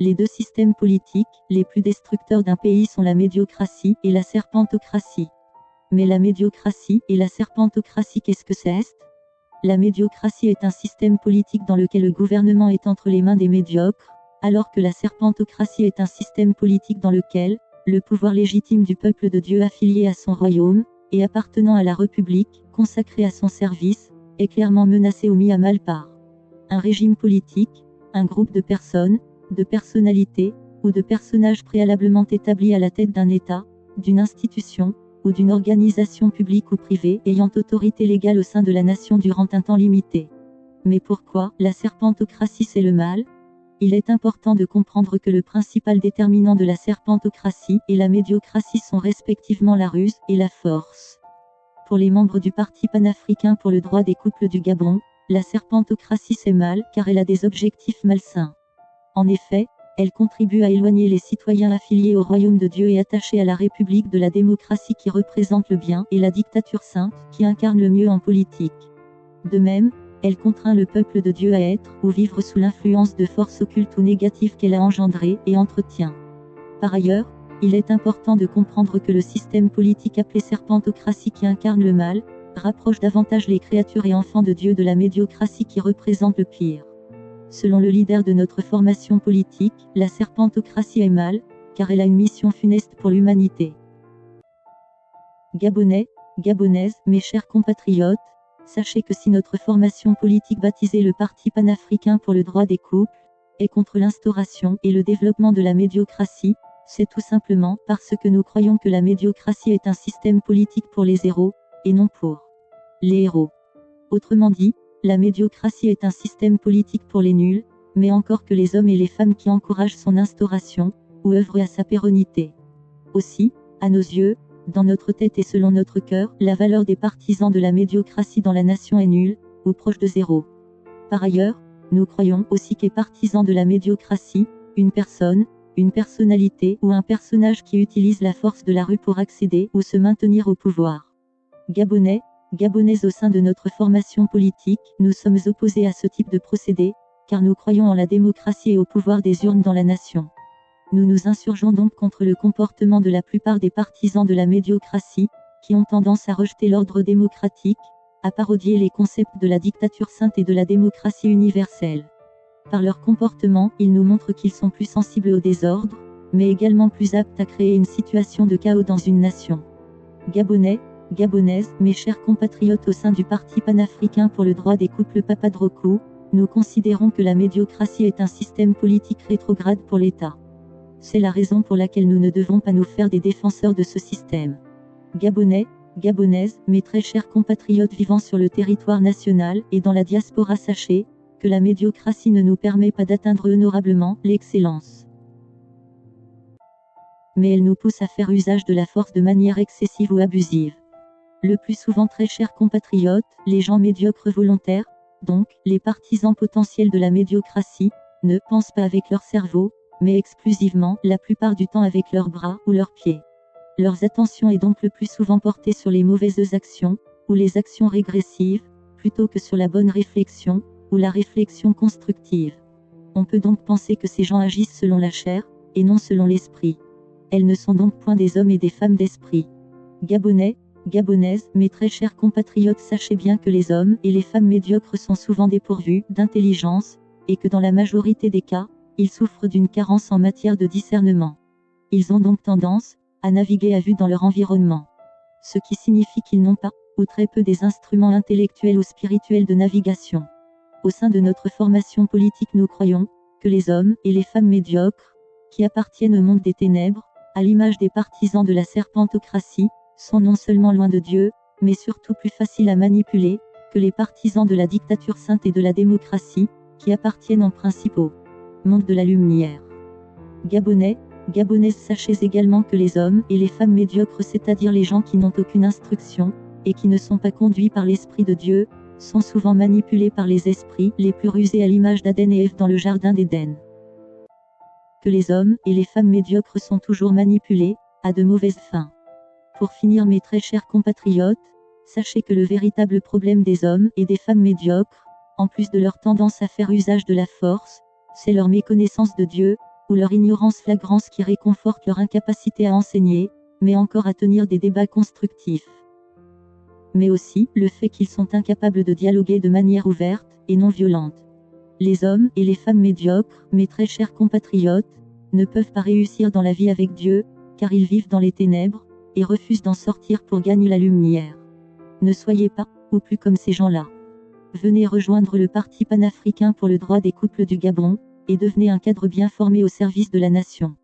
Les deux systèmes politiques, les plus destructeurs d'un pays sont la médiocratie et la serpentocratie. Mais la médiocratie et la serpentocratie, qu'est-ce que c'est? La médiocratie est un système politique dans lequel le gouvernement est entre les mains des médiocres, alors que la serpentocratie est un système politique dans lequel le pouvoir légitime du peuple de Dieu affilié à son royaume, et appartenant à la République, consacré à son service, est clairement menacé ou mis à mal par un régime politique, un groupe de personnes, de personnalités, ou de personnages préalablement établis à la tête d'un État, d'une institution, ou d'une organisation publique ou privée ayant autorité légale au sein de la nation durant un temps limité. Mais pourquoi la serpentocratie c'est le mal? Il est important de comprendre que le principal déterminant de la serpentocratie et la médiocratie sont respectivement la ruse et la force. Pour les membres du Parti panafricain pour le droit des couples du Gabon, la serpentocratie c'est mal car elle a des objectifs malsains. En effet, elle contribue à éloigner les citoyens affiliés au royaume de Dieu et attachés à la République de la démocratie qui représente le bien et la dictature sainte qui incarne le mieux en politique. De même, elle contraint le peuple de Dieu à être ou vivre sous l'influence de forces occultes ou négatives qu'elle a engendrées et entretient. Par ailleurs, il est important de comprendre que le système politique appelé serpentocratie qui incarne le mal, rapproche davantage les créatures et enfants de Dieu de la médiocratie qui représente le pire. Selon le leader de notre formation politique, la serpentocratie est mal, car elle a une mission funeste pour l'humanité. Gabonais, Gabonaises, mes chers compatriotes, sachez que si notre formation politique baptisée le Parti panafricain pour le droit des couples, est contre l'instauration et le développement de la médiocratie, c'est tout simplement parce que nous croyons que la médiocratie est un système politique pour les héros, et non pour les héros. Autrement dit, la médiocratie est un système politique pour les nuls, mais encore que les hommes et les femmes qui encouragent son instauration, ou œuvrent à sa pérennité. Aussi, à nos yeux, dans notre tête et selon notre cœur, la valeur des partisans de la médiocratie dans la nation est nulle, ou proche de zéro. Par ailleurs, nous croyons aussi qu'est partisan de la médiocratie, une personne, une personnalité ou un personnage qui utilise la force de la rue pour accéder ou se maintenir au pouvoir. Gabonais, Gabonaises au sein de notre formation politique, nous sommes opposés à ce type de procédé, car nous croyons en la démocratie et au pouvoir des urnes dans la nation. Nous nous insurgeons donc contre le comportement de la plupart des partisans de la médiocratie, qui ont tendance à rejeter l'ordre démocratique, à parodier les concepts de la dictature sainte et de la démocratie universelle. Par leur comportement, ils nous montrent qu'ils sont plus sensibles au désordre, mais également plus aptes à créer une situation de chaos dans une nation. Gabonais, Gabonaises, mes chers compatriotes au sein du Parti panafricain pour le droit des couples Papadrokou, nous considérons que la médiocratie est un système politique rétrograde pour l'État. C'est la raison pour laquelle nous ne devons pas nous faire des défenseurs de ce système. Gabonais, Gabonaises, mes très chers compatriotes vivant sur le territoire national et dans la diaspora, sachez que la médiocratie ne nous permet pas d'atteindre honorablement l'excellence. Mais elle nous pousse à faire usage de la force de manière excessive ou abusive. Le plus souvent, très chers compatriotes, les gens médiocres volontaires, donc les partisans potentiels de la médiocratie, ne pensent pas avec leur cerveau, mais exclusivement, la plupart du temps avec leurs bras ou leurs pieds. Leurs attentions est donc le plus souvent portée sur les mauvaises actions, ou les actions régressives, plutôt que sur la bonne réflexion, ou la réflexion constructive. On peut donc penser que ces gens agissent selon la chair, et non selon l'esprit. Elles ne sont donc point des hommes et des femmes d'esprit. Gabonais, Gabonaises, mes très chers compatriotes, sachez bien que les hommes et les femmes médiocres sont souvent dépourvus d'intelligence, et que dans la majorité des cas, ils souffrent d'une carence en matière de discernement. Ils ont donc tendance à naviguer à vue dans leur environnement. Ce qui signifie qu'ils n'ont pas, ou très peu, des instruments intellectuels ou spirituels de navigation. Au sein de notre formation politique, nous croyons que les hommes et les femmes médiocres, qui appartiennent au monde des ténèbres, à l'image des partisans de la serpentocratie, sont non seulement loin de Dieu, mais surtout plus faciles à manipuler que les partisans de la dictature sainte et de la démocratie, qui appartiennent en principe au monde de la lumière. Gabonais, Gabonaises, sachez également que les hommes et les femmes médiocres, c'est-à-dire les gens qui n'ont aucune instruction, et qui ne sont pas conduits par l'Esprit de Dieu, sont souvent manipulés par les esprits les plus rusés à l'image d'Aden et Ève dans le jardin d'Éden. Que les hommes et les femmes médiocres sont toujours manipulés, à de mauvaises fins. Pour finir, mes très chers compatriotes, sachez que le véritable problème des hommes et des femmes médiocres, en plus de leur tendance à faire usage de la force, c'est leur méconnaissance de Dieu, ou leur ignorance flagrante qui réconforte leur incapacité à enseigner, mais encore à tenir des débats constructifs. Mais aussi, le fait qu'ils sont incapables de dialoguer de manière ouverte, et non violente. Les hommes et les femmes médiocres, mes très chers compatriotes, ne peuvent pas réussir dans la vie avec Dieu, car ils vivent dans les ténèbres, et refusent d'en sortir pour gagner la lumière. Ne soyez pas, ou plus comme ces gens-là. Venez rejoindre le Parti panafricain pour le droit des couples du Gabon, et devenez un cadre bien formé au service de la nation.